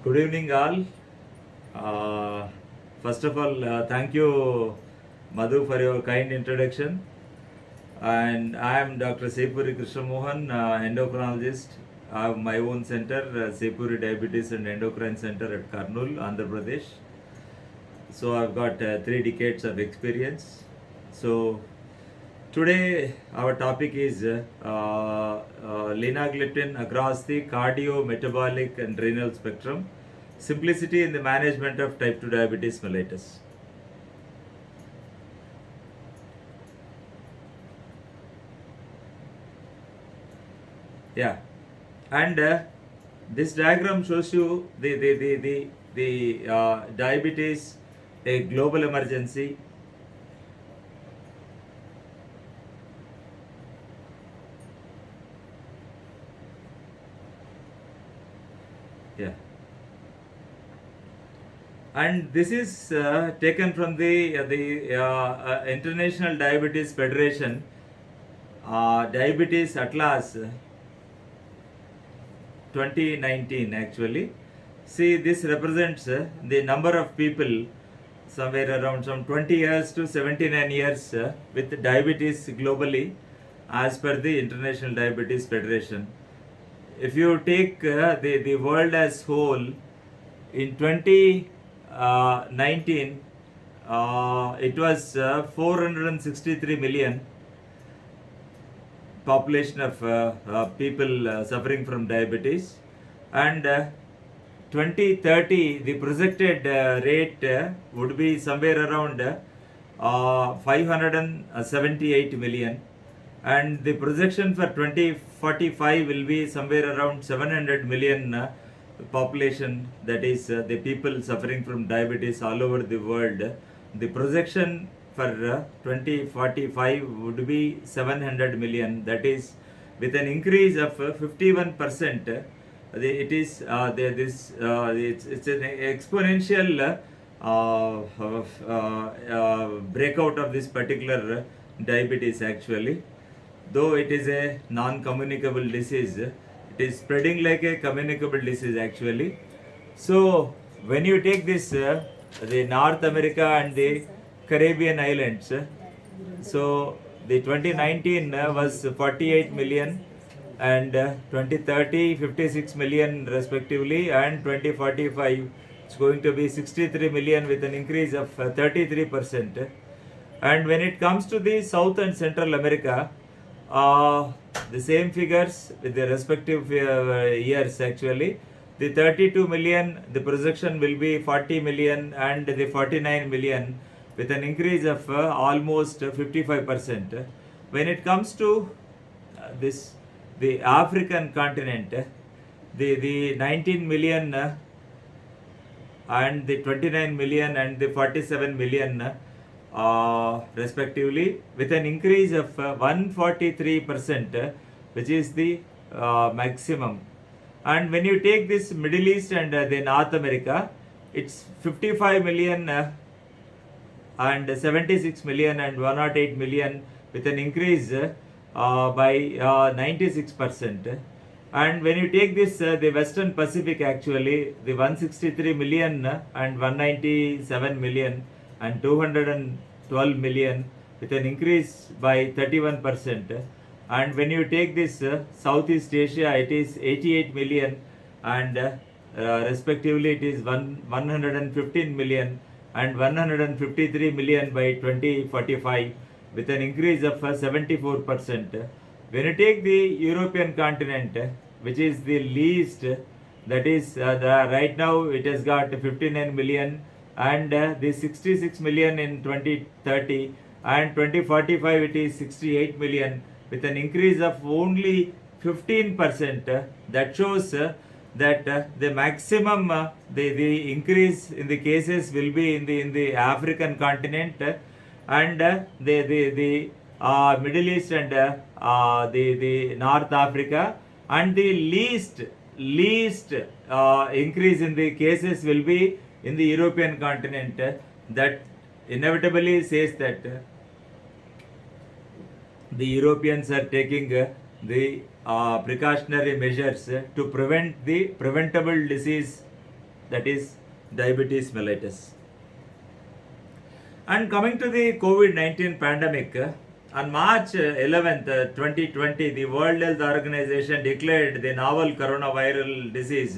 Good evening, all. Uh, First of all, thank you, Madhu, for your kind introduction. And I am Dr. Sepuri Krishnamohan, endocrinologist. I have my own center, Sepuri Diabetes and Endocrine Center at Karnool, Andhra Pradesh. So I've got 3 decades of experience. So today our topic is linagliptin across the cardio-metabolic and renal spectrum, simplicity in the management of type 2 diabetes mellitus. Yeah, and this diagram shows you the diabetes, a global emergency. Yeah, and this is taken from the International Diabetes Federation Diabetes Atlas 2019 actually. See, this represents the number of people somewhere around some 20 years to 79 years with diabetes globally as per the International Diabetes Federation. If you take the world as whole, in 2019, it was 463 million population of people suffering from diabetes, and 2030 the projected rate would be somewhere around 578 million, and the projection for 2045 will be somewhere around 700 million population, that is the people suffering from diabetes all over the world. The projection for 2045 would be 700 million, that is with an increase of 51%. It is it's an exponential breakout of this particular diabetes actually. Though it is a non-communicable disease, it is spreading like a communicable disease actually. So when you take this the North America and the Caribbean islands, so the 2019 was 48 million, and 2030 56 million respectively, and 2045 it's going to be 63 million with an increase of 33%. And when it comes to the South and Central America, the same figures with the respective years actually. The 32 million, the projection will be 40 million, and the 49 million with an increase of almost 55%. When it comes to this, the African continent, the 19 million and the 29 million and the 47 million respectively, with an increase of 143%, which is the maximum. And when you take this Middle East and the North America, it's 55 million and 76 million and 108 million with an increase by 96%. And when you take this the Western Pacific actually, the 163 million and 197 million and 212 million with an increase by 31%. And when you take this Southeast Asia, it is 88 million, and respectively it is 115 million and 153 million by 2045 with an increase of 74%. When you take the European continent, which is the least, that is right now it has got 59 million, and the 66 million in 2030, and 2045 it is 68 million with an increase of only 15%. That shows that the maximum the increase in the cases will be in the African continent, and the Middle East and the North Africa, and the least increase in the cases will be in the European continent. That inevitably says that the Europeans are taking the precautionary measures to prevent the preventable disease that is diabetes mellitus. And coming to the COVID-19 pandemic, on March 11th, 2020, the World Health Organization declared the novel coronavirus disease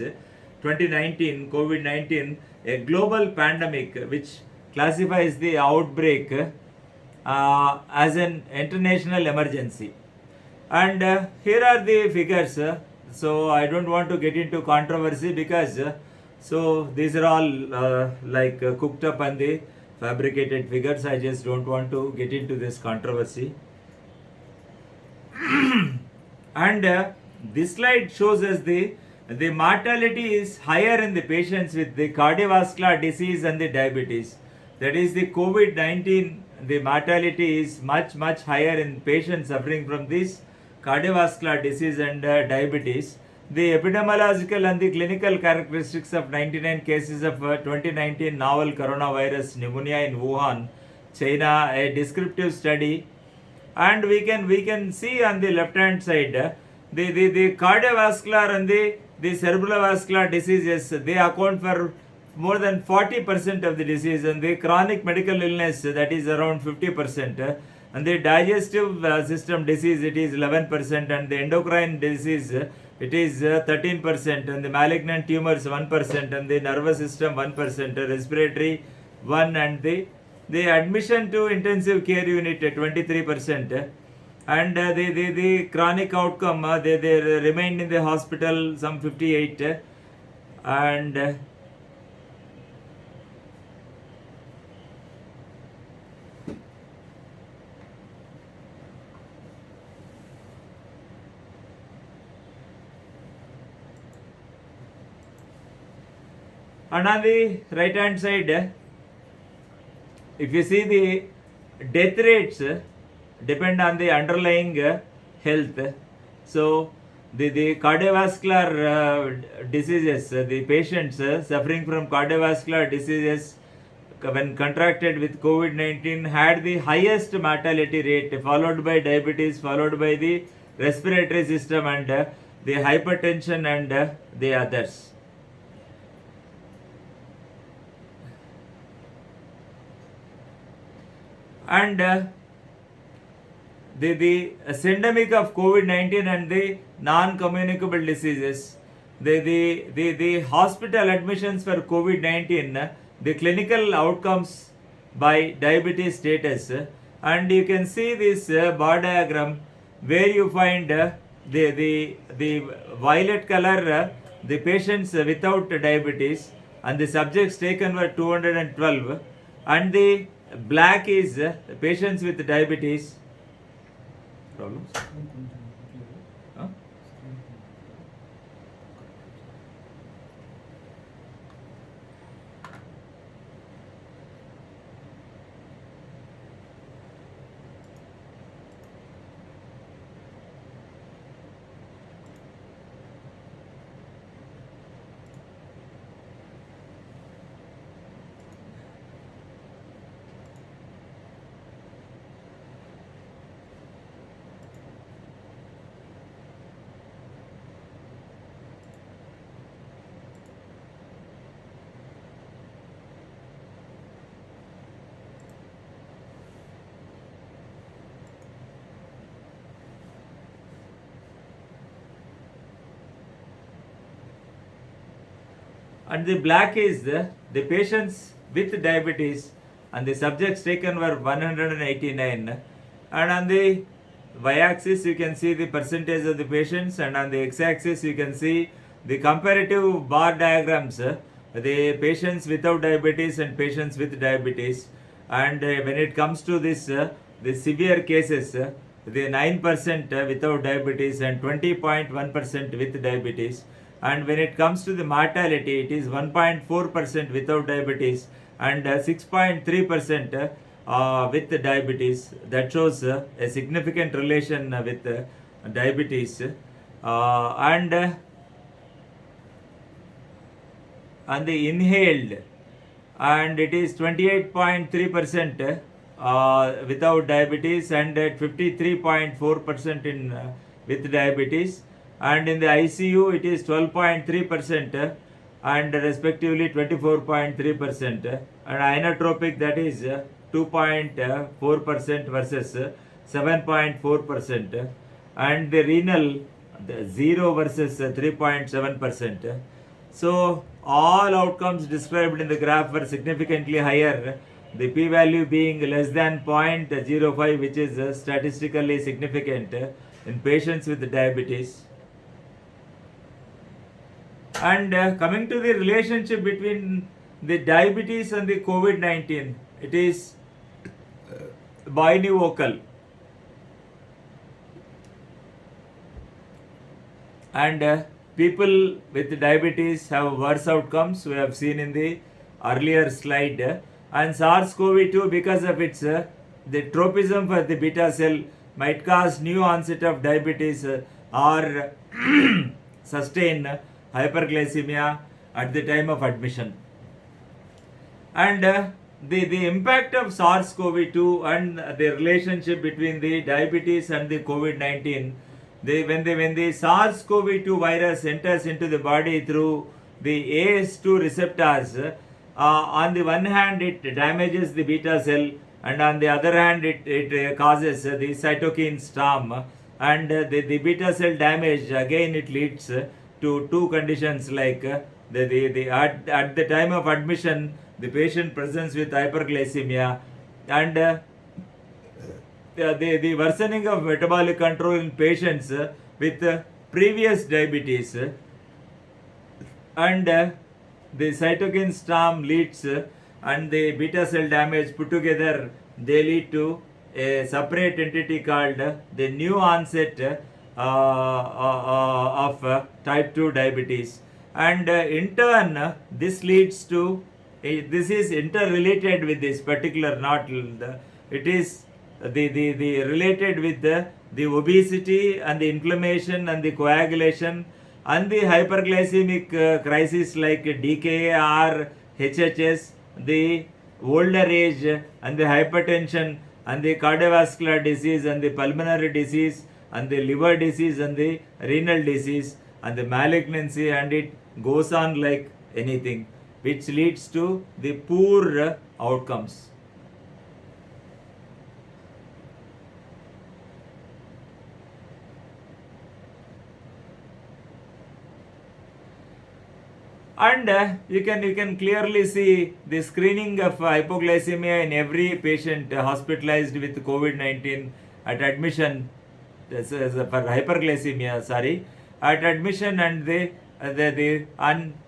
2019 COVID-19 a global pandemic, which classifies the outbreak as an international emergency. And here are the figures. So I don't want to get into controversy because so these are all cooked up and the fabricated figures. I just don't want to get into this controversy. And this slide shows us the mortality is higher in the patients with the cardiovascular disease and the diabetes. That is the COVID-19, the mortality is much higher in patients suffering from this cardiovascular disease and diabetes. The epidemiological and the clinical characteristics of 99 cases of 2019 novel coronavirus pneumonia in Wuhan, China, a descriptive study. And we can see on the left hand side the cardiovascular and the cerebrovascular diseases, they account for more than 40% of the disease, and the chronic medical illness, that is around 50%, and the digestive system disease, it is 11%, and the endocrine disease, it is 13%, and the malignant tumors 1%, and the nervous system 1%, respiratory 1%, and the admission to intensive care unit 23%, and the chronic outcome, they remained in the hospital some 58%, and and on the right hand side, if you see the death rates depend on the underlying health. So the cardiovascular diseases, the patients suffering from cardiovascular diseases when contracted with COVID-19 had the highest mortality rate, followed by diabetes, followed by the respiratory system, and the hypertension, and the others. And the syndemic of COVID-19 and the non-communicable diseases, the hospital admissions for COVID-19, the clinical outcomes by diabetes status, and you can see this bar diagram where you find the violet color, the patients without diabetes, and the subjects taken were 212, and the black is patients with diabetes. Problems? Huh? And the black is the patients with diabetes, and the subjects taken were 189, and on the y-axis you can see the percentage of the patients, and on the x-axis you can see the comparative bar diagrams, the patients without diabetes and patients with diabetes. And when it comes to this the severe cases, the 9% without diabetes and 20.1% with diabetes. And when it comes to the mortality, it is 1.4% without diabetes and 6.3% with diabetes. That shows a significant relation with diabetes. And the inhaled, and it is 28.3% without diabetes and at 53.4% in with diabetes. And in the ICU it is 12.3% and respectively 24.3%, and inotropic, that is 2.4% versus 7.4%, and the renal, the 0 versus 3.7%. So all outcomes described in the graph were significantly higher, the p-value being less than 0.05, which is statistically significant in patients with diabetes. And coming to the relationship between the diabetes and the COVID-19, it is bivocal. And people with diabetes have worse outcomes, we have seen in the earlier slide. And SARS-CoV-2, because of its the tropism for the beta cell, might cause new onset of diabetes or sustain hyperglycemia at the time of admission. And the impact of SARS-CoV-2 and the relationship between the diabetes and the COVID-19, when the SARS-CoV-2 virus enters into the body through the AS2 receptors, on the one hand it damages the beta cell, and on the other hand it causes the cytokine storm, and the beta cell damage, again it leads to two conditions, like at the time of admission the patient presents with hyperglycemia, and the worsening of metabolic control in patients with previous diabetes, and the cytokine storm leads and the beta cell damage put together, they lead to a separate entity called the new onset of type 2 diabetes. And in turn this leads to this is interrelated with this particular, not it is the related with the obesity and the inflammation and the coagulation and the hyperglycemic crisis like DKA or HHS, the older age and the hypertension and the cardiovascular disease and the pulmonary disease and the liver disease and the renal disease and the malignancy, and it goes on like anything, which leads to the poor outcomes. And you can clearly see the screening of hypoglycemia in every patient hospitalized with COVID-19 at admission. This is for hyperglycemia, sorry, at admission, and the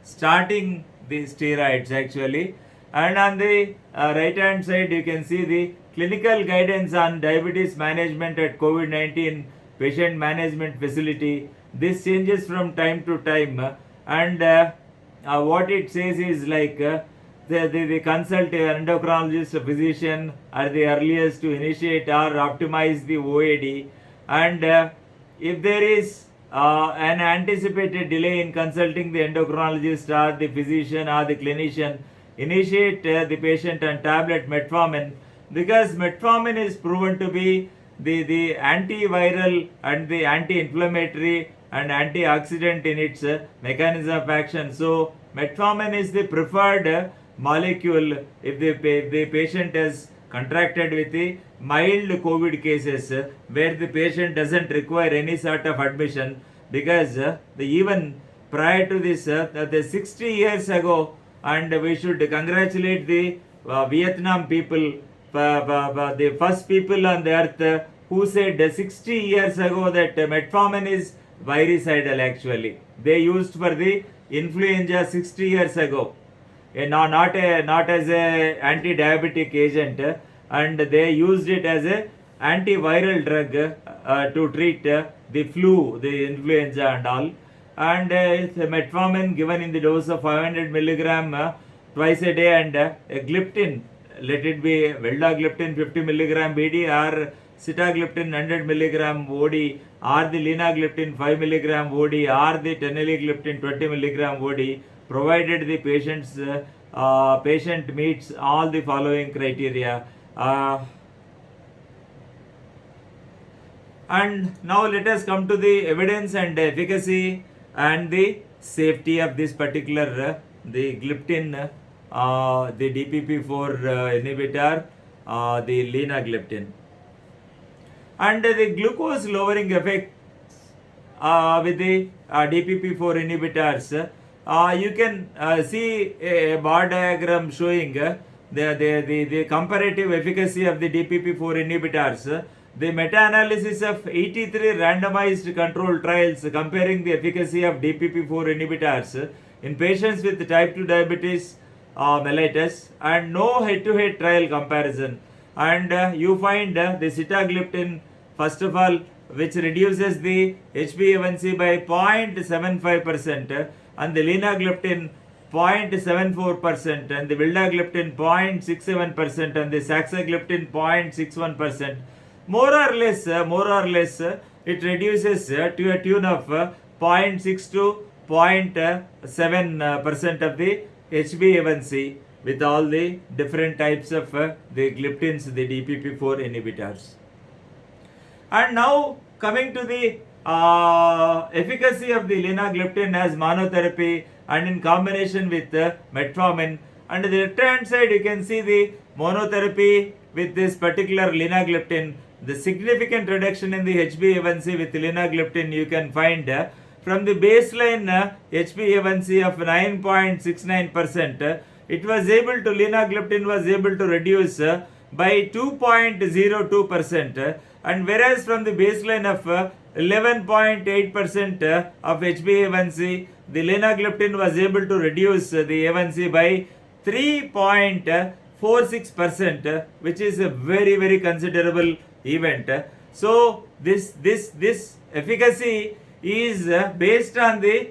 starting the steroids actually. And on the right hand side you can see the clinical guidance on diabetes management at COVID-19 patient management facility. This changes from time to time, and what it says is like the consult endocrinologist, physician are the earliest to initiate or optimize the OAD, and if there is an anticipated delay in consulting the endocrinologist or the physician or the clinician, initiate the patient on tablet metformin, because metformin is proven to be the antiviral and the anti-inflammatory and antioxidant in its mechanism of action. So metformin is the preferred molecule if the patient has contracted with the mild COVID cases, where the patient doesn't require any sort of admission, because even prior to this, the 60 years ago, and we should congratulate the Vietnam people, the first people on the earth who said 60 years ago that metformin is virucidal. Actually they used for the influenza 60 years ago, not as a anti-diabetic agent, and they used it as a antiviral drug to treat the flu, the influenza and all. And metformin given in the dose of 500 milligram twice a day, and gliptin, let it be veldagliptin 50 milligram BD or sitagliptin 100 milligram OD, or the linagliptin 5 milligram OD, or the teneligliptin 20 milligram OD, provided the patient meets all the following criteria. And now let us come to the evidence and efficacy and the safety of this particular the gliptin, the DPP4 inhibitor, the linagliptin. And the glucose lowering effect with the DPP4 inhibitors, you can see a bar diagram showing the comparative efficacy of the DPP4 inhibitors. The meta-analysis of 83 randomized control trials comparing the efficacy of DPP4 inhibitors in patients with type 2 diabetes mellitus, and no head-to-head trial comparison. And you find the sitagliptin, first of all, which reduces the HbA1c by 0.75%, and the linagliptin 0.74%, and the vildagliptin 0.67%, and the saxagliptin 0.61%. More or less, it reduces to a tune of 0.6 to 0.7% of the HbA1c with all the different types of the gliptins, the DPP4 inhibitors. And now coming to the efficacy of the linagliptin as monotherapy and in combination with metformin. And the left hand side you can see the monotherapy with this particular linagliptin. The significant reduction in the HbA1c with linagliptin you can find from the baseline HbA1c of 9.69%. It was able to, linagliptin was able to reduce by 2.02%, and whereas from the baseline of 11.8% of HbA1c, the linagliptin was able to reduce the A1c by 3.46%, which is a very considerable event. So this efficacy is based on the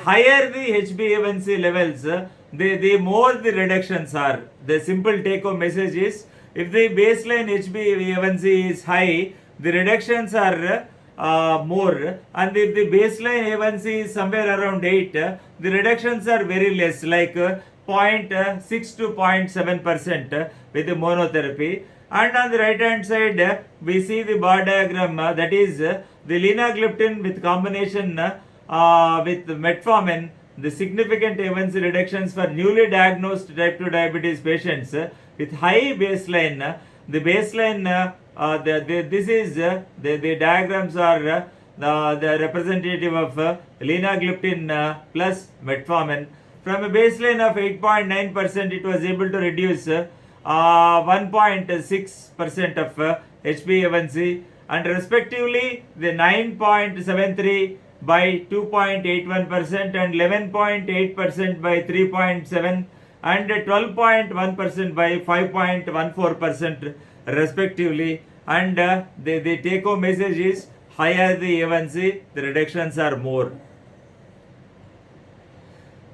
higher the HbA1c levels, the more the reductions are. The simple take home message is, if the baseline HbA1c is high, the reductions are more, and if the baseline A1c is somewhere around 8, the reductions are very less, like 0.6 to 0.7% with the monotherapy. And on the right hand side we see the bar diagram, that is the linagliptin with combination with metformin, the significant A1c reductions for newly diagnosed type 2 diabetes patients with high baseline. The baseline, this is the diagrams are the representative of linagliptin plus metformin. From a baseline of 8.9%, it was able to reduce 1.6% of HbA1c, and respectively the 9.73 by 2.81% and 11.8% by 3.7 and 12.1% by 5.14% respectively. And the take home message is, higher the A1c, the reductions are more.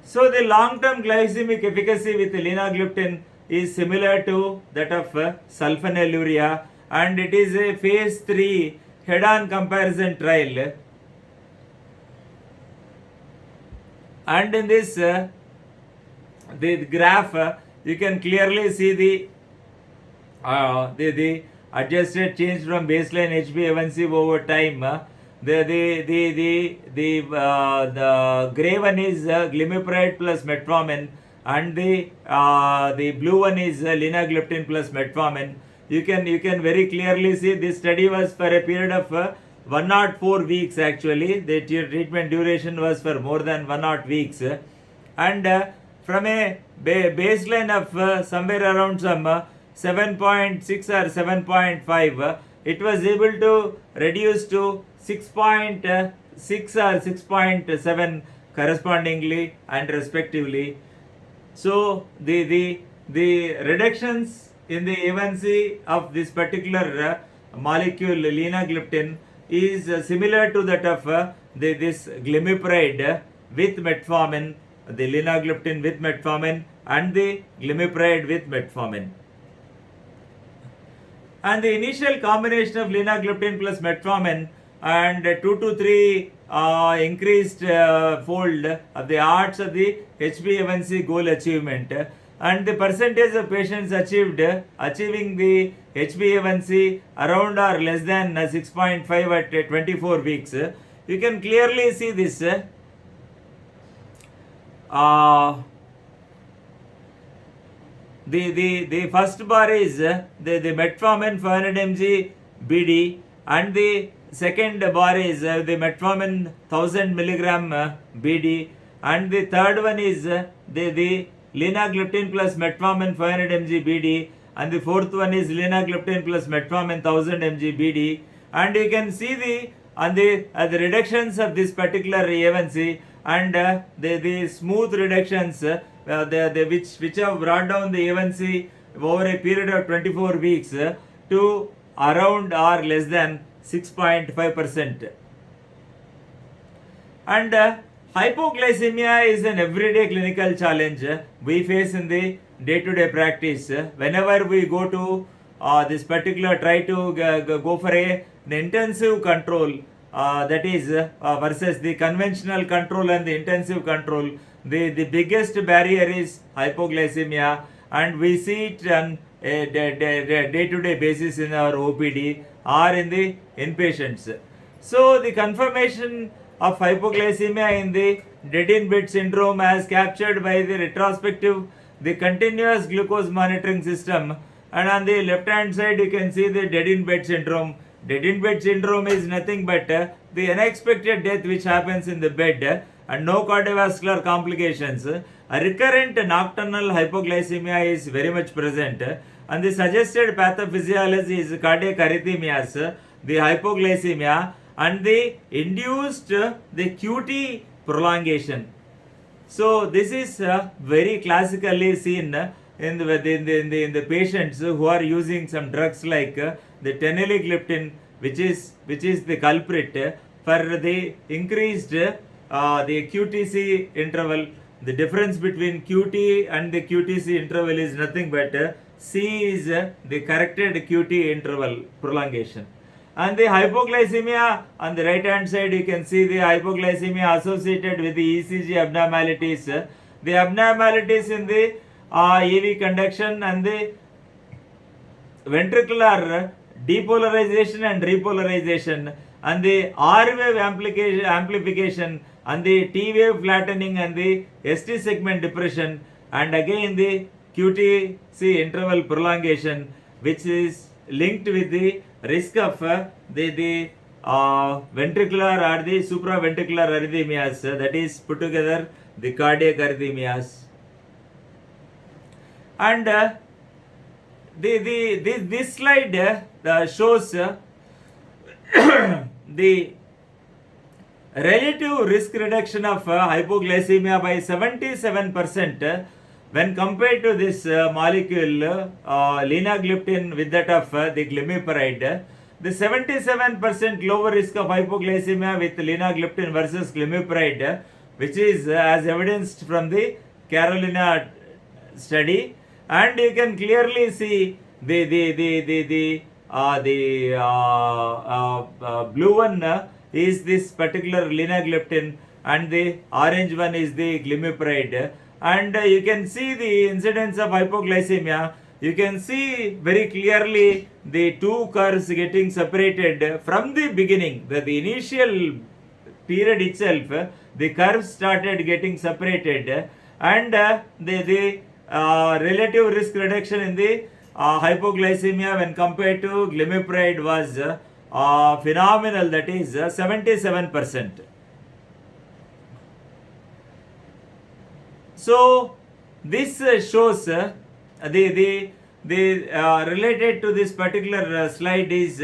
So the long term glycemic efficacy with linagliptin is similar to that of sulfonylurea, and it is a phase 3 head on comparison trial. And in this the graph you can clearly see the adjusted change from baseline HbA1c over time. The gray one is glimepiride plus metformin, and the blue one is linagliptin plus metformin. You can very clearly see this study was for a period of 104 weeks. Actually, the treatment duration was for more than 104 weeks, and from a baseline of somewhere around some 7.6 or 7.5, it was able to reduce to 6.6 or 6.7 correspondingly and respectively. So the reductions in the A1c of this particular molecule linagliptin is similar to that of this glimepiride with metformin, the linagliptin with metformin and the glimepiride with metformin. And the initial combination of linagliptin plus metformin and 2 to 3 increased fold of the odds of the HbA1c goal achievement, and the percentage of patients achieving the HbA1c around or less than 6.5 at 24 weeks. You can clearly see this. the first bar is the metformin 500 mg BD, and the second bar is the metformin 1000 milligram BD, and the third one is the linagliptin plus metformin 500 mg BD, and the fourth one is linagliptin plus metformin 1000 mg BD. And you can see the reductions of this particular A1C, and the smooth reductions which have brought down the A1C over a period of 24 weeks to around or less than 6.5%. And hypoglycemia is an everyday clinical challenge we face in the day-to-day practice. Whenever we go to this particular, try to go for an intensive control, that is versus the conventional control and the intensive control, the biggest barrier is hypoglycemia, and we see it on a day-to-day basis in our OPD or in the inpatients. So the confirmation of hypoglycemia in the dead-in-bed syndrome as captured by the retrospective, the continuous glucose monitoring system, and on the left hand side you can see the dead-in-bed syndrome. Dead-in-bed syndrome is nothing but the unexpected death which happens in the bed and no cardiovascular complications. A recurrent nocturnal hypoglycemia is very much present, and the suggested pathophysiology is cardiac arrhythmias, the hypoglycemia, and the induced the QT prolongation. So this is very classically seen in the patients who are using some drugs like the teneligliptin, which is the culprit for the increased the QTC interval. The difference between QT and the QTC interval is nothing but C is the corrected QT interval prolongation. And the hypoglycemia on the right hand side, you can see the hypoglycemia associated with the ECG abnormalities. The abnormalities in the AV conduction and the ventricular depolarization and repolarization, and the R wave amplification, and the T wave flattening, and the ST segment depression, and again the QTC interval prolongation, which is linked with the risk of the ventricular or the supraventricular arrhythmias, that is put together the cardiac arrhythmias. And this slide shows the relative risk reduction of hypoglycemia by 77% when compared to this molecule linagliptin with that of the glimepiride. The 77% lower risk of hypoglycemia with linagliptin versus glimepiride, which is as evidenced from the Carolina study, and you can clearly see the blue one is this particular linagliptin, and the orange one is the glimepiride. And you can see the incidence of hypoglycemia. You can see very clearly the two curves getting separated from the beginning. The initial period itself, the curves started getting separated, and the relative risk reduction in the hypoglycemia when compared to glimepiride was phenomenal, that is 77%. So this shows the related to this particular slide is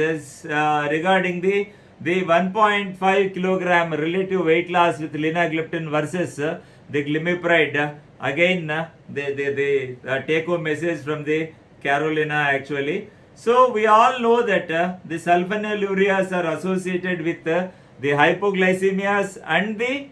regarding the 1.5 kilogram relative weight loss with linagliptin versus the glimepiride. Again, the take home message from the Carolina actually. So we all know that the sulfonylureas are associated with the hypoglycemias and the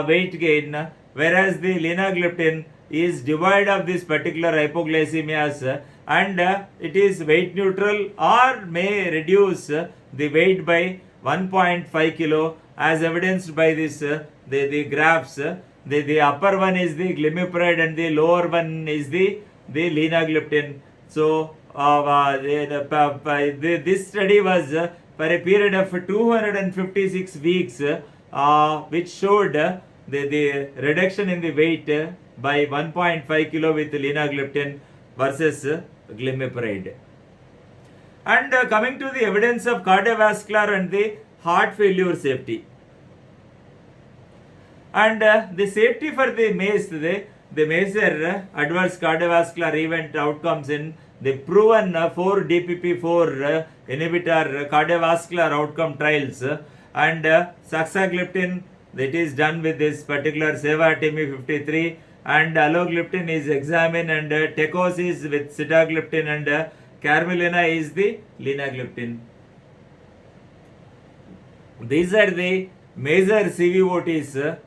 weight gain, whereas the linagliptin is devoid of this particular hypoglycemias, and it is weight neutral or may reduce the weight by 1.5 kilo as evidenced by this the graphs. The upper one is the glimepiride and the lower one is the linagliptin. So this study was for a period of 256 weeks, which showed the reduction in the weight by 1.5 kilo with linagliptin versus glimepiride. And coming to the evidence of cardiovascular and the heart failure safety. And the safety for the MACE, the major adverse cardiovascular event outcomes in the proven 4 DPP4 inhibitor cardiovascular outcome trials and saxagliptin, that is done with this particular Seva-TIMI 53, and alogliptin is examined, and Tecos is with sitagliptin, and Carmelina is the linagliptin. These are the major CVOTs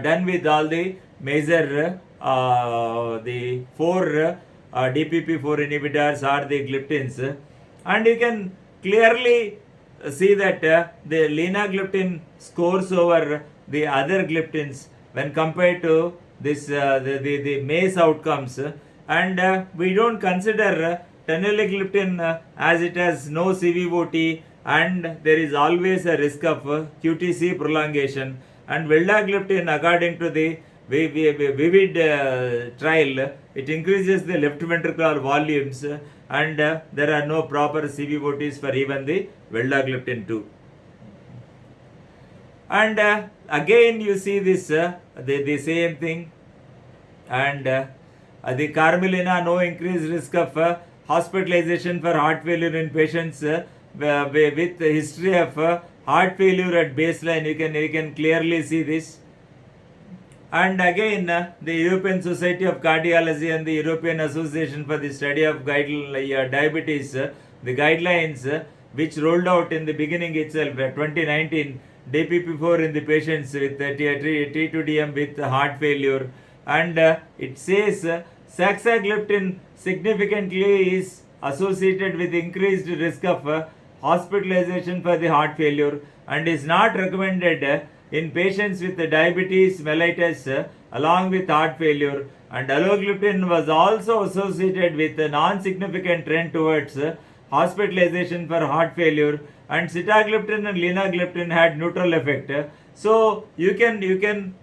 done with all the major the 4 DPP4 inhibitors or the gliptins, and you can clearly see that the linagliptin scores over the other gliptins when compared to this the MACE outcomes, and we don't consider teneligliptin as it has no CVOT, and there is always a risk of QTc prolongation. And vildagliptin, according to the VIVID trial, it increases the left ventricular volumes, and there are no proper CVOTs for even the vildagliptin 2. And again you see this the same thing, and the Carmelina, no increased risk of hospitalization for heart failure in patients with history of heart failure at baseline. You can clearly see this. And again the European Society of Cardiology and the European Association for the Study of Diabetes, the guidelines which rolled out in the beginning itself 2019, DPP4 in the patients with T2DM with heart failure, and it says saxagliptin significantly is associated with increased risk of hospitalization for the heart failure, and is not recommended in patients with diabetes mellitus along with heart failure. And alogliptin was also associated with a non-significant trend towards hospitalization for heart failure, and sitagliptin and linagliptin had neutral effect. So you can use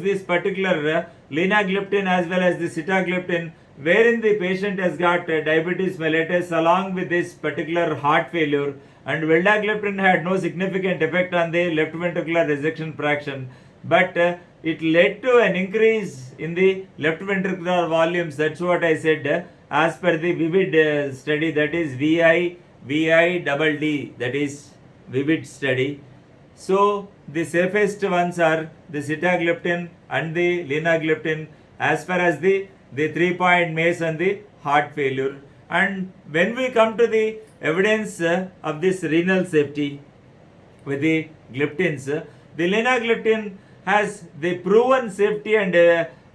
this particular linagliptin as well as the sitagliptin wherein the patient has got diabetes mellitus along with this particular heart failure, and vildagliptin had no significant effect on the left ventricular ejection fraction, but it led to an increase in the left ventricular volumes. That's what I said as per the VIVID study, that is VIVIDD, that is VIVID study. So the safest ones are the sitagliptin and the linagliptin as far as the 3-point MACE and the heart failure. And when we come to the evidence of this renal safety with the gliptins, the linagliptin has the proven safety and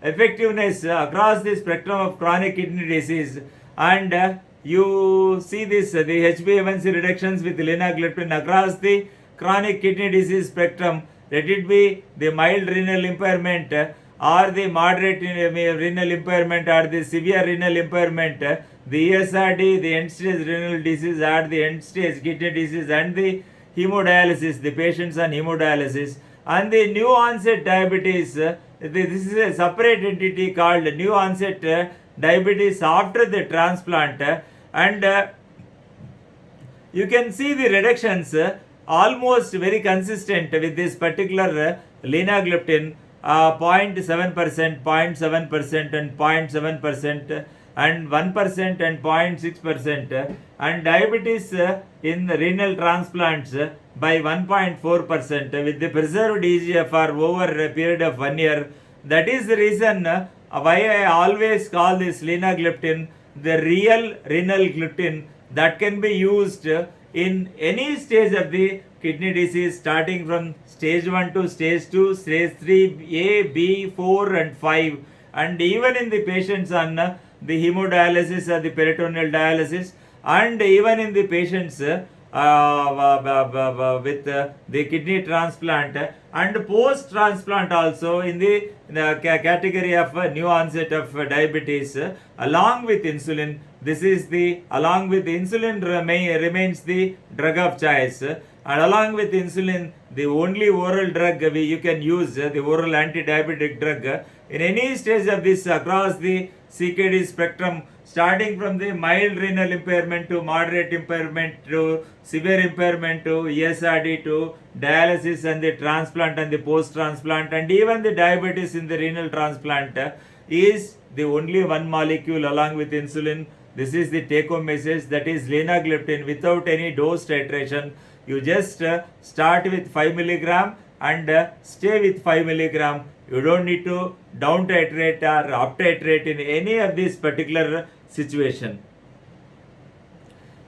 effectiveness across the spectrum of chronic kidney disease, and you see this the HbA1c reductions with linagliptin across the chronic kidney disease spectrum, let it be the mild renal impairment or the moderate renal impairment or the severe renal impairment, the ESRD, the end-stage renal disease or the end-stage kidney disease, and the hemodialysis, the patients on hemodialysis, and the new onset diabetes. This is a separate entity called new onset diabetes after the transplant, and you can see the reductions almost very consistent with this particular linagliptin, 0.7%, 0.7% and 0.7% and 1% and 0.6%, and diabetes in renal transplants by 1.4% with the preserved EGFR over a period of 1 year. That is the reason why I always call this linagliptin the real renal gliptin that can be used in any stage of the kidney disease, starting from stage 1 to stage 2, stage 3A, B, 4 and 5, and even in the patients on the hemodialysis or the peritoneal dialysis, and even in the patients with the kidney transplant and post transplant also in the category of new onset of diabetes along with insulin. This is the along with the insulin remains the drug of choice. And along with insulin, the only oral drug you can use, the oral anti-diabetic drug, in any stage of this across the CKD spectrum, starting from the mild renal impairment to moderate impairment to severe impairment to ESRD to dialysis and the transplant and the post-transplant and even the diabetes in the renal transplant, is the only one molecule along with insulin. This is the take-home message, that is linagliptin without any dose titration. You just start with 5 milligram and stay with 5 milligram. You don't need to down titrate or up titrate in any of this particular situation.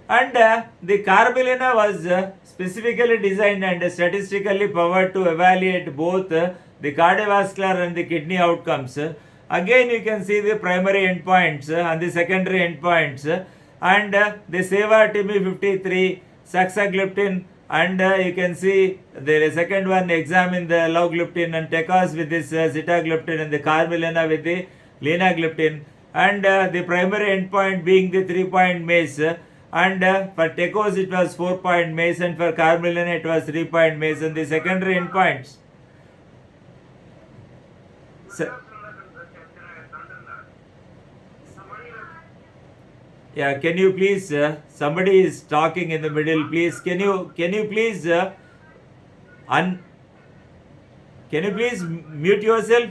And the Carbolina was specifically designed and statistically powered to evaluate both the cardiovascular and the kidney outcomes. Again, you can see the primary endpoints and the secondary endpoints, and the SEVA TIMI53, saxagliptin, and you can see the second one, examine the logliptin and TECOS with this sitagliptin and the Carbolina with the linagliptin, and the primary endpoint being the 3-point MACE, and for TECOS it was 4-point MACE, and for Carbolina it was 3-point MACE, and the secondary endpoints. Yeah, can you please, somebody is talking in the middle, please, can you please can you please mute yourself?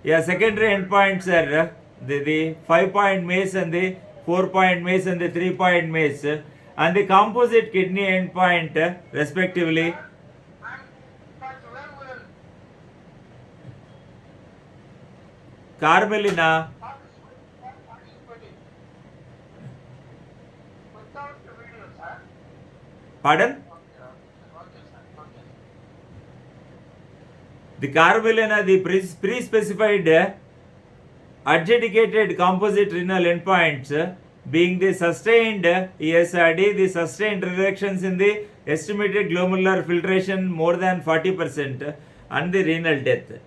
Yeah, secondary endpoints are the 5-point MACE and the 4-point MACE and the 3-point MACE, and the composite kidney endpoint respectively. Carbolina. Pardon? The Carbolina, the pre-specified adjudicated composite renal endpoints being the sustained ESRD, the sustained reductions in the estimated glomerular filtration more than 40%, and the renal death.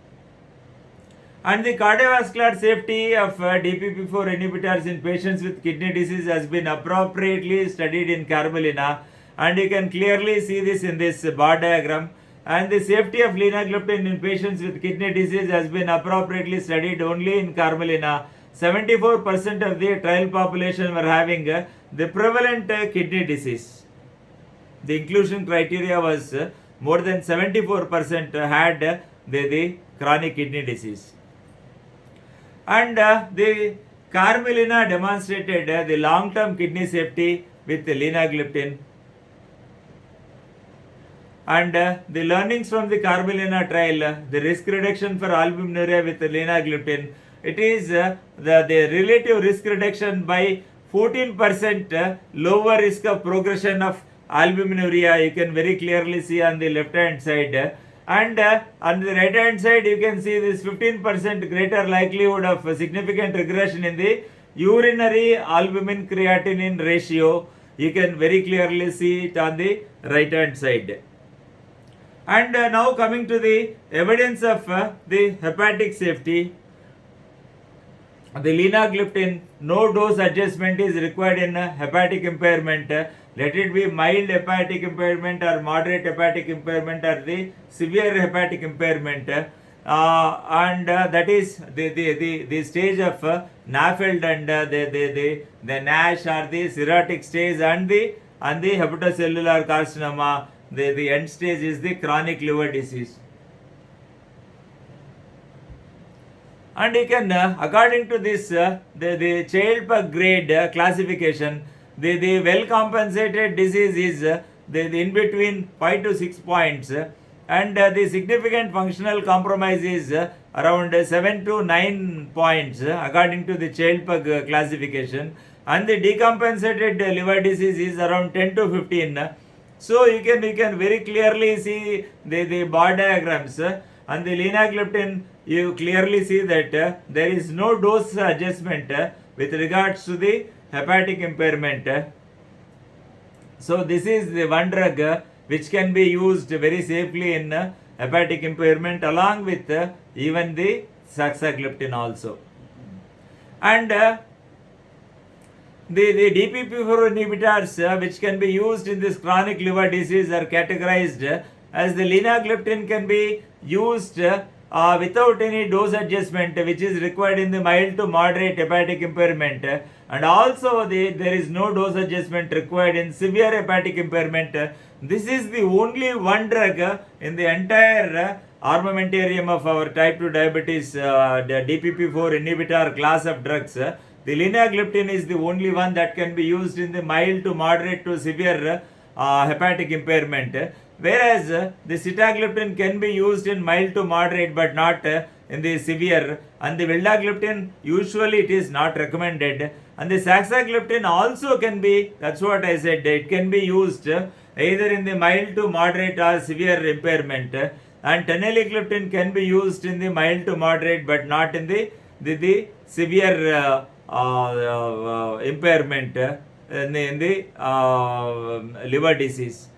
And the cardiovascular safety of DPP4 inhibitors in patients with kidney disease has been appropriately studied in Carbolina, and you can clearly see this in this bar diagram. And the safety of linagliptin in patients with kidney disease has been appropriately studied only in Carbolina. 74% of the trial population were having the prevalent kidney disease. The inclusion criteria was more than 74% had the chronic kidney disease. And the Carbolina demonstrated the long-term kidney safety with linagliptin. And the learnings from the Carbolina trial, the risk reduction for albuminuria with linagliptin, it is the relative risk reduction by 14% lower risk of progression of albuminuria. You can very clearly see on the left hand side, and on the right hand side you can see this 15% greater likelihood of significant regression in the urinary albumin creatinine ratio. You can very clearly see it on the right hand side. And now coming to the evidence of the hepatic safety, the linagliptin, no dose adjustment is required in hepatic impairment. Let it be mild hepatic impairment or moderate hepatic impairment or the severe hepatic impairment. And that is the stage of NAFLD and the NASH or the cirrhotic stage, and the hepatocellular carcinoma. The end stage is the chronic liver disease. And you can, according to this, the child per grade classification, the well compensated disease is the in between 5 to 6 points, and the significant functional compromise is around 7 to 9 points according to the child per classification, and the decompensated liver disease is around 10 to 15. So you can very clearly see the bar diagrams, and the linagliptin, you clearly see that there is no dose adjustment with regards to the hepatic impairment. So this is the one drug which can be used very safely in hepatic impairment along with even the saxagliptin also. And The DPP-4 inhibitors which can be used in this chronic liver disease are categorized as the linagliptin can be used without any dose adjustment which is required in the mild to moderate hepatic impairment, and also there is no dose adjustment required in severe hepatic impairment. This is the only one drug in the entire armamentarium of our type 2 diabetes, the DPP-4 inhibitor class of drugs. The linagliptin is the only one that can be used in the mild to moderate to severe hepatic impairment, whereas the sitagliptin can be used in mild to moderate but not in the severe, and the vildagliptin usually it is not recommended, and the saxagliptin also can be, that's what I said, it can be used either in the mild to moderate or severe impairment, and teneligliptin can be used in the mild to moderate but not in the severe impairment in the liver disease.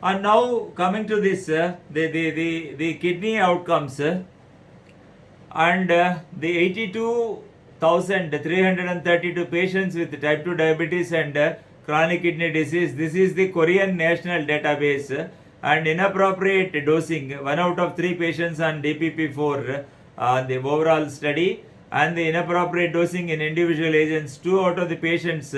And now coming to this, the kidney outcomes, and the 82,332 patients with type 2 diabetes and chronic kidney disease. This is the Korean national database, and inappropriate dosing, 1 out of 3 patients on DPP-4, the overall study, and the inappropriate dosing in individual agents, 2 out of the patients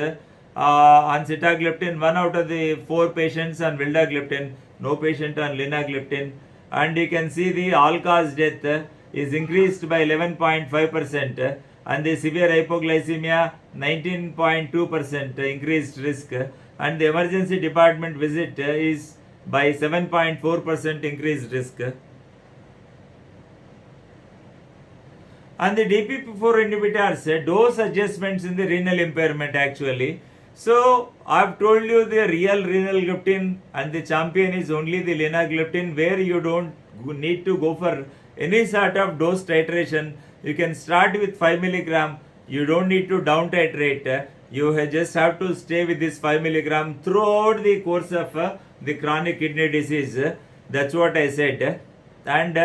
on sitagliptin, 1 out of the 4 patients on vildagliptin, no patient on linagliptin, and you can see the all-cause death is increased by 11.5%, and the severe hypoglycemia 19.2% increased risk, and the emergency department visit is by 7.4% increased risk. And the DPP-4 inhibitors dose adjustments in the renal impairment actually. So I've told you the real renal gliptin and the champion is only the linagliptin, where you don't need to go for any sort of dose titration. You can start with 5 milligram. You don't need to down titrate. You just have to stay with this 5 milligram throughout the course of the chronic kidney disease. That's what I said. And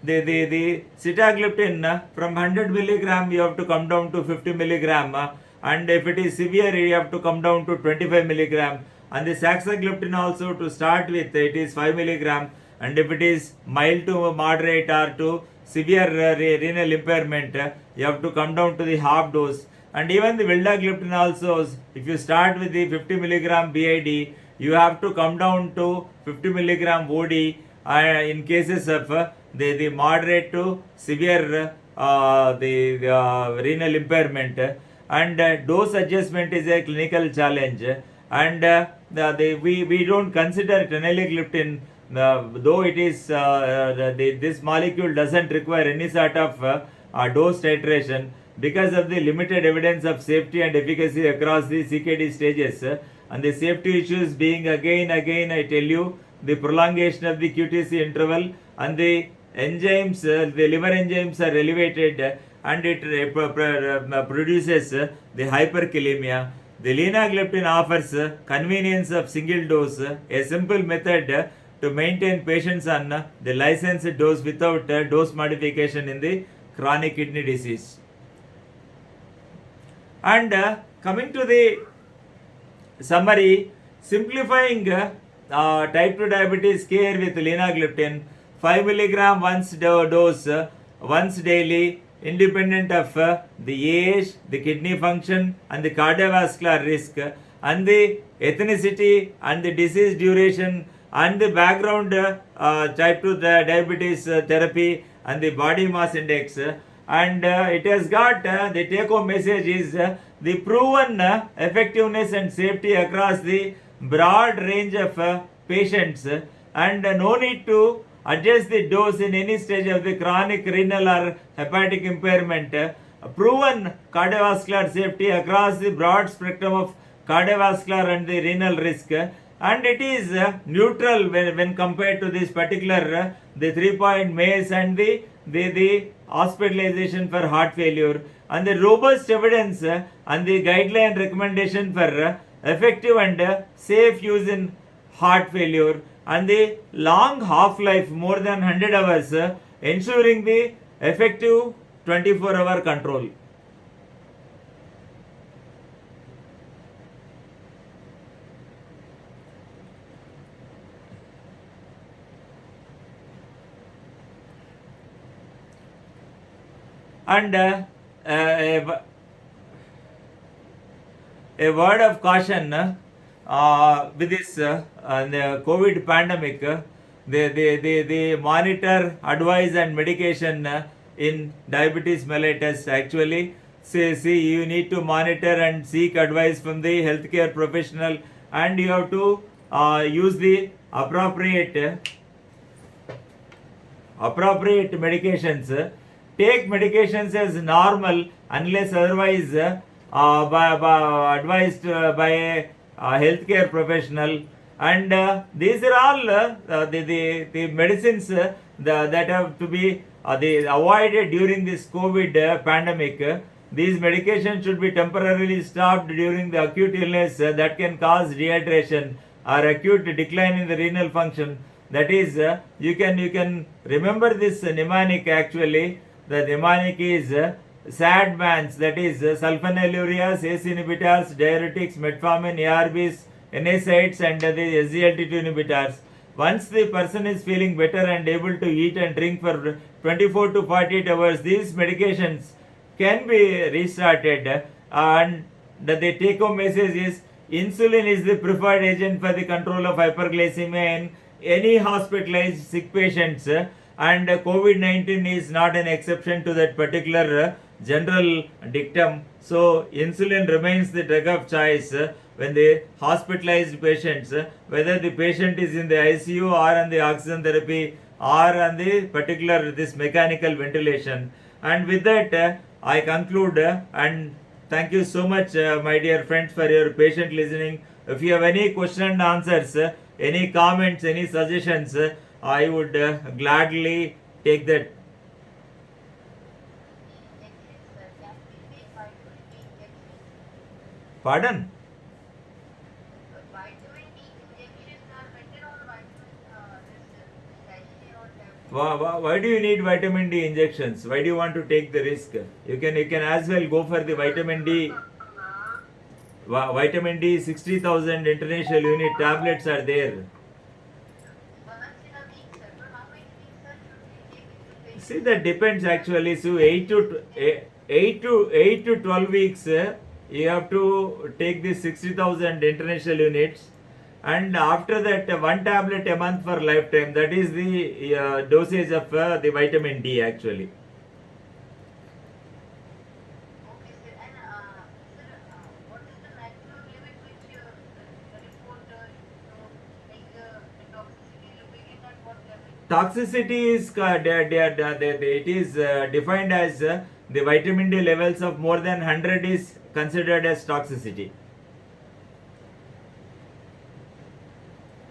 the sitagliptin from 100 milligram you have to come down to 50 milligram, and if it is severe you have to come down to 25 milligram, and the saxagliptin also to start with it is 5 milligram, and if it is mild to moderate or to severe renal impairment you have to come down to the half dose. And even the vildagliptin also, if you start with the 50 milligram BID, you have to come down to 50 milligram OD in cases of the moderate to severe renal impairment. And dose adjustment is a clinical challenge, and we don't consider teneligliptin, though it is this molecule doesn't require any sort of dose titration because of the limited evidence of safety and efficacy across the CKD stages, and the safety issues being again I tell you, the prolongation of the QTC interval, and the enzymes, the liver enzymes are elevated, and it produces the hyperkalemia. The linagliptin offers convenience of single dose, a simple method to maintain patients on the licensed dose without dose modification in the chronic kidney disease. And coming to the summary, simplifying type 2 diabetes care with linagliptin, 5 milligram once dose, once daily, independent of the age, the kidney function, and the cardiovascular risk, and the ethnicity, and the disease duration, and the background type 2 diabetes therapy, and the body mass index. And it has got the take home message is the proven effectiveness and safety across the broad range of patients, and no need to adjust the dose in any stage of the chronic renal or hepatic impairment. Proven cardiovascular safety across the broad spectrum of cardiovascular and the renal risk, and it is neutral when compared to this particular the 3-point MACE and the hospitalization for heart failure. and the robust evidence and the guideline recommendation for effective and safe use in heart failure, and the long half life more than 100 hours, ensuring the effective 24-hour control. And a word of caution with this the COVID pandemic, the monitor, advice, and medication in diabetes mellitus. Actually, see, you need to monitor and seek advice from the healthcare professional, and you have to use the appropriate medications. Take medications as normal unless otherwise advised by a healthcare professional. And these are all the medicines that have to be avoided during this COVID pandemic. These medications should be temporarily stopped during the acute illness that can cause dehydration or acute decline in the renal function. That is, you can remember this mnemonic actually. The mnemonic is SADMANs, that is sulfonylureas, ACE inhibitors, diuretics, metformin, ARBs, NSAIDs, and the SGLT2 inhibitors. Once the person is feeling better and able to eat and drink for 24 to 48 hours, these medications can be restarted. And the take home message is insulin is the preferred agent for the control of hyperglycemia in any hospitalized sick patients. And COVID-19 is not an exception to that particular general dictum. So insulin remains the drug of choice when the hospitalized patients, whether the patient is in the ICU or on the oxygen therapy or on the particular this mechanical ventilation. And with that, I conclude and thank you so much, my dear friends, for your patient listening. If you have any question and answers, any comments, any suggestions, I would gladly take that. Pardon? Why do you need vitamin D injections? Why do you want to take the risk? You can as well go for the vitamin D. Vitamin D 60,000 international unit tablets are there. See, that depends actually. So 8 to 12 weeks, you have to take this 60,000 international units, and after that, one tablet a month for lifetime. That is the dosage of the vitamin D actually. Toxicity is it is defined as the vitamin D levels of more than 100 is considered as toxicity.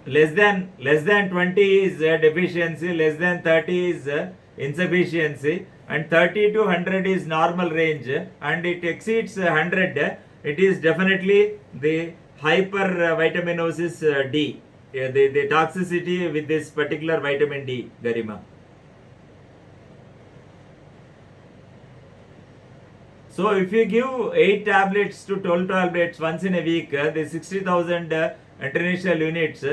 Less than 20 is deficiency, less than 30 is insufficiency, and 30 to 100 is normal range, and it exceeds 100, it is definitely the hypervitaminosis D. The toxicity with this particular vitamin D, Garima. So if you give 8 tablets to 12 tablets once in a week, the 60,000 international units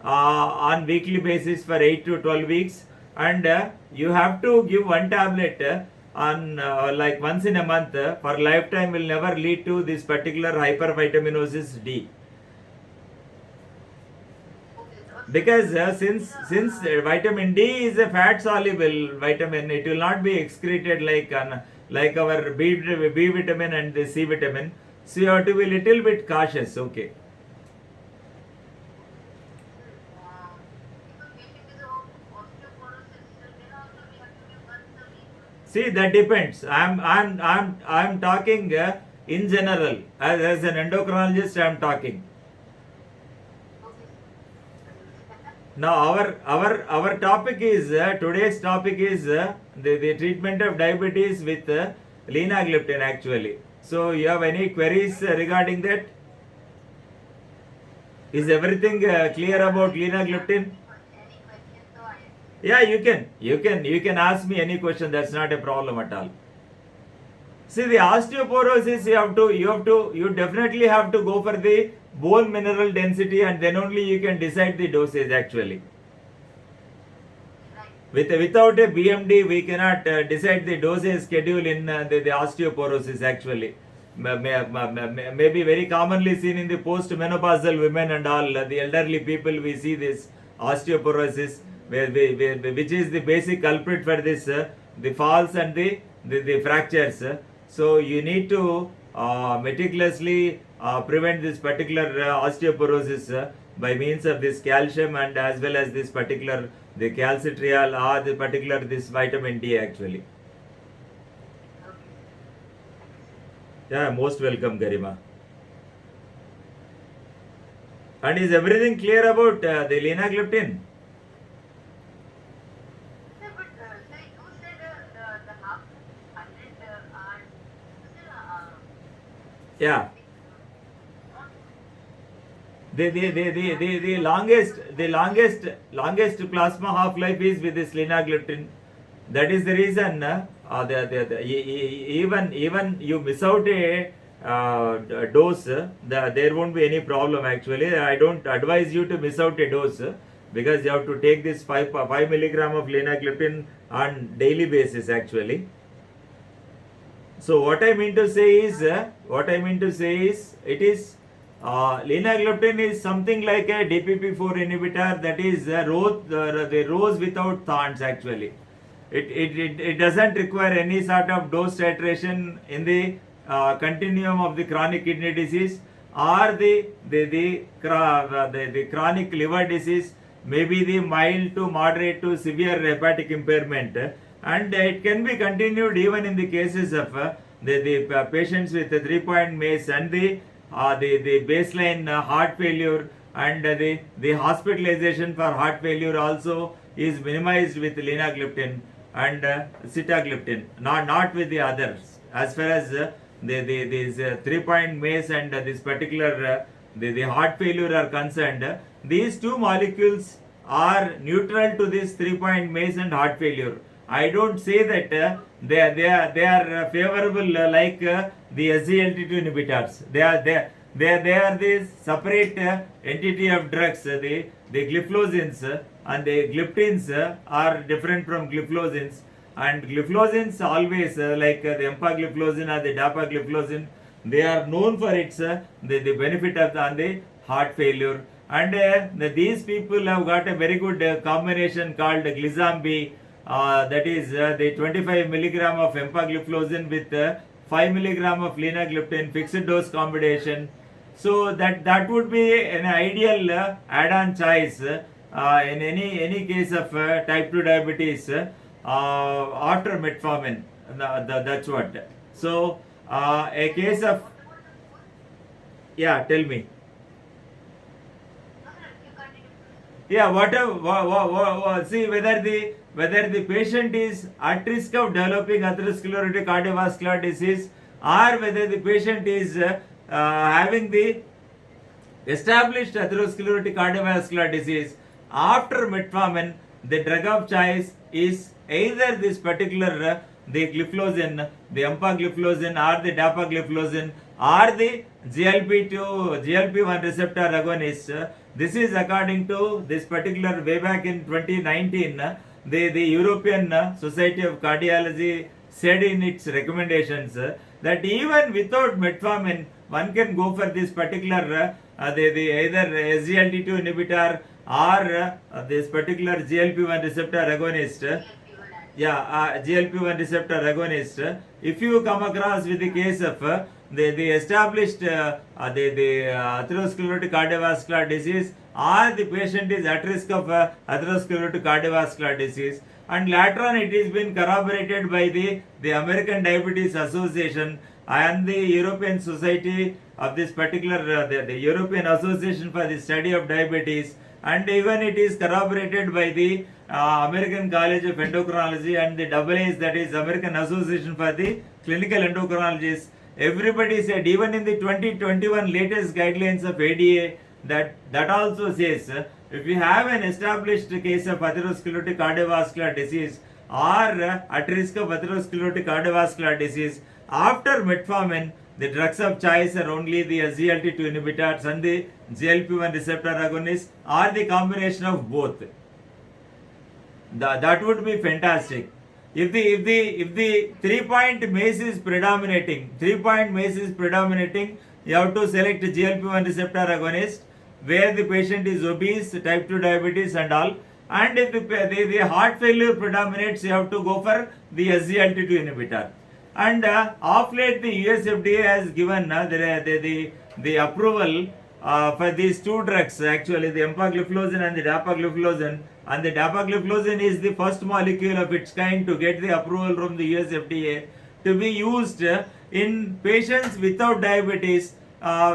on weekly basis for 8 to 12 weeks, and you have to give one tablet on like once in a month for lifetime will never lead to this particular hypervitaminosis D. Because since vitamin D is a fat soluble vitamin, it will not be excreted like our B vitamin and the C vitamin. So you have to be little bit cautious. Okay. See, that depends. I'm talking in general as an endocrinologist. I'm talking. Now our topic is today's topic is the treatment of diabetes with linagliptin actually. So you have any queries regarding that? Is everything clear about linagliptin? Yeah, you can ask me any question. That's not a problem at all. See, the osteoporosis, you definitely have to go for the bone mineral density, and then only you can decide the dosage actually. Without a BMD, we cannot decide the dosage schedule in the osteoporosis actually. Maybe very commonly seen in the post-menopausal women and all, the elderly people, we see this osteoporosis, which is the basic culprit for this, the falls and the fractures. So you need to meticulously prevent this particular osteoporosis by means of this calcium and as well as this particular the calcitriol or the particular this vitamin D actually. Yeah, most welcome, Garima. And is everything clear about the linagliptin? Yeah. The longest plasma half life is with this linagliptin. That is the reason even you miss out a dose, there won't be any problem actually. I don't advise you to miss out a dose because you have to take this 5 milligram of linagliptin on daily basis actually. So what I mean to say is it is linagliptin is something like a DPP4 inhibitor, that is the rose without thorns actually. It doesn't require any sort of dose titration in the continuum of the chronic kidney disease or the chronic liver disease, maybe the mild to moderate to severe hepatic impairment, and it can be continued even in the cases of the patients with the 3-point MACE and the baseline heart failure, and the hospitalization for heart failure also is minimized with linagliptin and sitagliptin, not with the others. As far as these 3-point MACE and this particular the heart failure are concerned, these two molecules are neutral to this 3-point MACE and heart failure. I don't say that they are favorable like the SGLT2 inhibitors. They are the separate entity of drugs. The gliflozins and the gliptins are different from gliflozins, and gliflozins always like the empagliflozin or the dapagliflozin, they are known for its the benefit of the heart failure, and these people have got a very good combination called Glizambi, that is the 25 milligram of empagliflozin with 5 milligram of linagliptin fixed dose combination. So that would be an ideal add-on choice in any case of type 2 diabetes after metformin. That's what. So a case of, yeah, tell me. Yeah, whatever. See whether the patient is at risk of developing atherosclerotic cardiovascular disease, or whether the patient is having the established atherosclerotic cardiovascular disease. After metformin, the drug of choice is either this particular the gliflozin, the empagliflozin, or the dapagliflozin, or the GLP1 receptor agonist. This is according to this particular way back in 2019, the European Society of Cardiology said in its recommendations that even without metformin, one can go for this particular the either SGLT2 inhibitor or this particular GLP1 receptor agonist. Yeah, GLP1 receptor agonist. If you come across with the case of the established the atherosclerotic cardiovascular disease, or the patient is at risk of atherosclerotic cardiovascular disease, and later on it has been corroborated by the American Diabetes Association and the European Society of this particular the European Association for the Study of Diabetes, and even it is corroborated by the American College of Endocrinology, and the AA's, that is American Association for the Clinical Endocrinologists. Everybody said, even in the 2021 latest guidelines of ADA, that also says if you have an established case of atherosclerotic cardiovascular disease or at risk of atherosclerotic cardiovascular disease, after metformin, the drugs of choice are only the SGLT2 inhibitors and the GLP-1 receptor agonists, or the combination of both. That would be fantastic. If the 3-point MACE is predominating, you have to select GLP-1 receptor agonist where the patient is obese, type 2 diabetes and all. And if the heart failure predominates, you have to go for the SGLT2 inhibitor. And of late, the US FDA has given the approval for these two drugs, actually, the empagliflozin and the dapagliflozin. And the dapagliflozin is the first molecule of its kind to get the approval from the US FDA to be used in patients without diabetes,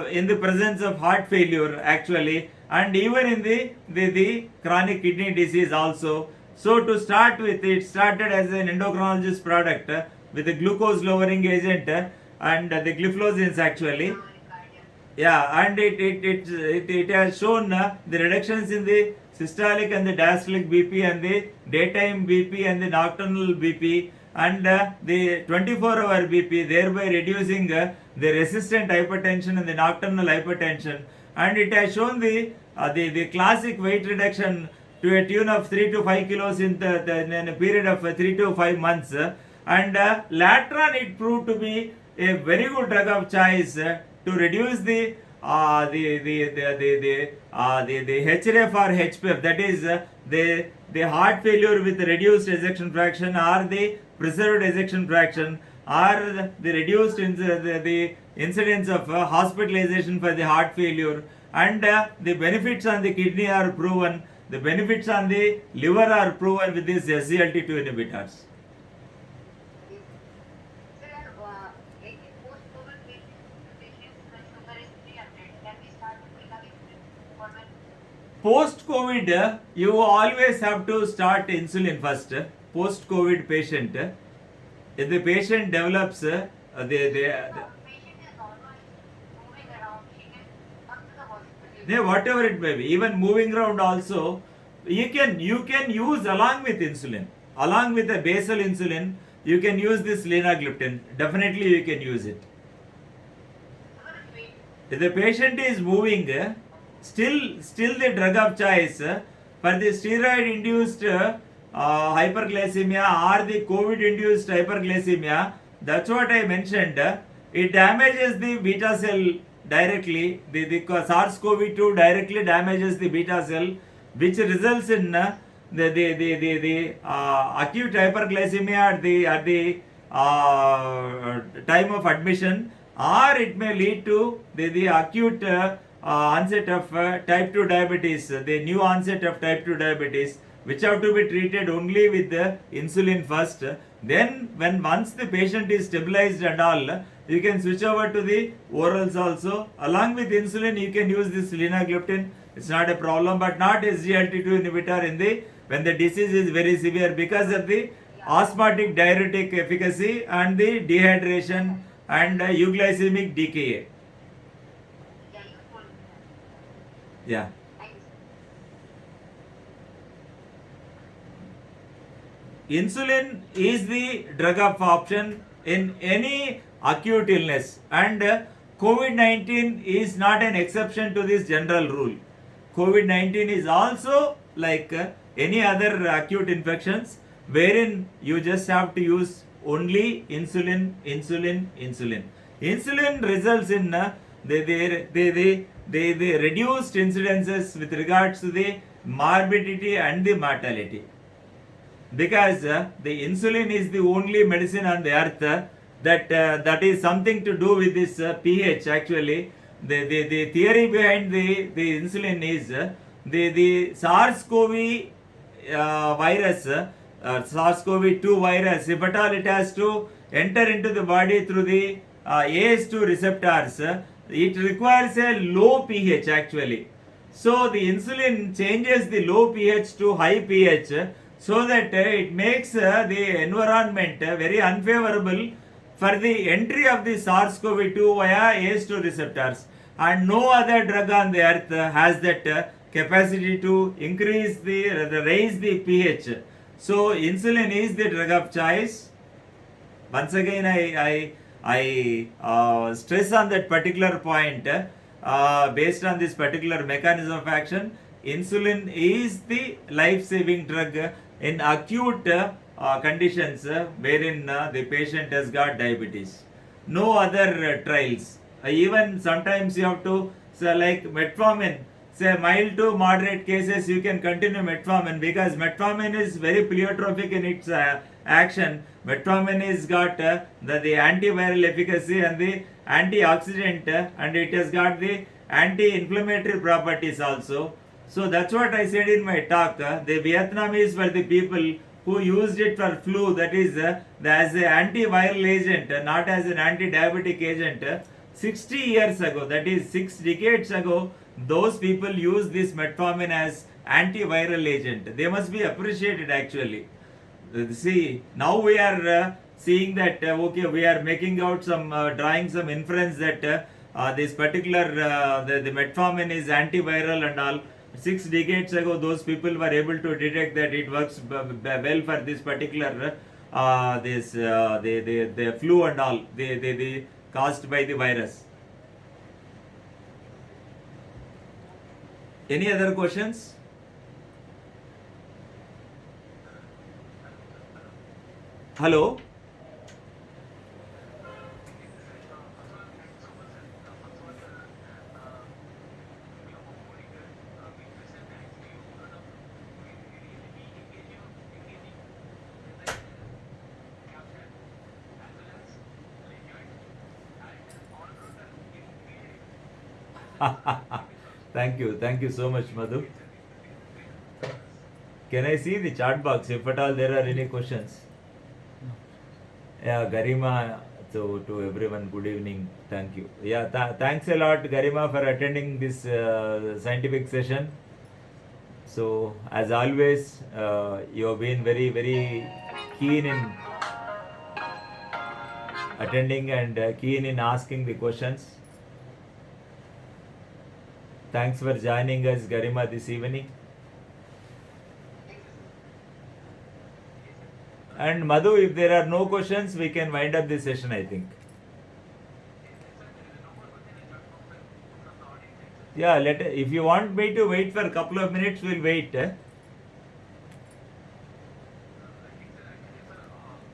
in the presence of heart failure, actually, and even in the chronic kidney disease also. So to start with, it started as an endocrinologist product with the glucose lowering agent and the gliflozins, actually. Yeah, and it has shown the reductions in the systolic and the diastolic BP and the daytime BP and the nocturnal BP and the 24-hour BP, thereby reducing the resistant hypertension and the nocturnal hypertension. And it has shown the classic weight reduction to a tune of 3 to 5 kilos in a period of 3 to 5 months. And later on, it proved to be a very good drug of choice to reduce the HRF or HPF, that is the heart failure with reduced ejection fraction or the preserved ejection fraction, or the reduced the incidence of hospitalization for the heart failure. And the benefits on the kidney are proven, the benefits on the liver are proven with these SGLT2 inhibitors. Post-COVID, you always have to start insulin first. Post-COVID patient, if the patient develops, Patient is almost moving around. She can come to the hospital. Whatever it may be, even moving around also, you can use along with insulin, along with the basal insulin, you can use this linagliptin. Definitely, you can use it. If the patient is moving, still the drug of choice for the steroid-induced hyperglycemia or the COVID-induced hyperglycemia. That's what I mentioned. It damages the beta cell directly. The SARS-CoV-2 directly damages the beta cell, which results in the acute hyperglycemia at the time of admission, or it may lead to the acute onset of type 2 diabetes, the new onset of type 2 diabetes, which have to be treated only with the insulin first. Then once the patient is stabilized and all, you can switch over to the orals also. Along with insulin, you can use this linagliptin. It's not a problem, but not SGLT2 inhibitor when the disease is very severe, because of the osmotic diuretic efficacy and the dehydration and euglycemic decay. Yeah. Insulin is the drug of option in any acute illness, and COVID-19 is not an exception to this general rule. COVID-19 is also like any other acute infections, wherein you just have to use only insulin. Insulin results in the reduced incidences with regards to the morbidity and the mortality, because the insulin is the only medicine on the earth that is something to do with this pH. Actually, the theory behind the insulin is the SARS-CoV virus, SARS-CoV-2 virus, if at all it has to enter into the body through the AS2 receptors, it requires a low pH actually. So the insulin changes the low pH to high pH, so that it makes the environment very unfavorable for the entry of the SARS-CoV-2 via ACE2 receptors, and no other drug on the earth has that capacity to increase raise the pH. So insulin is the drug of choice. Once again, I stress on that particular point. Based on this particular mechanism of action, insulin is the life-saving drug in acute conditions wherein the patient has got diabetes. No other trials. Even sometimes you have to, say, like metformin, say mild to moderate cases, you can continue metformin because metformin is very pleiotropic in its action. Metformin is got the antiviral efficacy and the antioxidant, and it has got the anti-inflammatory properties also. So that's what I said in my talk. The Vietnamese were the people who used it for flu, that is as an antiviral agent, not as an anti-diabetic agent. 60 years ago, that is 6 decades ago, those people used this metformin as antiviral agent. They must be appreciated actually. See, now we are seeing that okay, we are making out some drawing some inference that this particular the metformin is antiviral and all. 6 decades ago, those people were able to detect that it works well for this particular the flu and all the caused by the virus. Any other questions? Hello. Thank you so much, Madhu. Can I see the chat box if at all there are any questions? Yeah, Garima, so to everyone, good evening. Thank you. Yeah, thanks a lot, Garima, for attending this scientific session. So, as always, you have been very, very keen in attending and keen in asking the questions. Thanks for joining us, Garima, this evening. And Madhu, if there are no questions, we can wind up this session, I think. Yeah, if you want me to wait for a couple of minutes, we'll wait.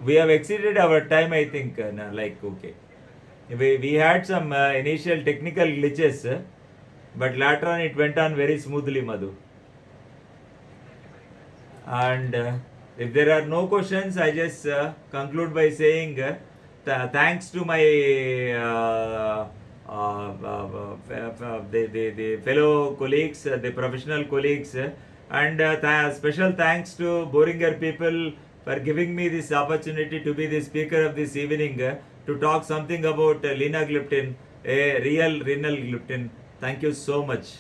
We have exceeded our time, I think. Okay. We had some initial technical glitches, but later on it went on very smoothly, Madhu. And if there are no questions, I just conclude by saying thanks to my the fellow colleagues, the professional colleagues, and special thanks to Boehringer people for giving me this opportunity to be the speaker of this evening to talk something about linagliptin, a real renal gliptin. Thank you so much.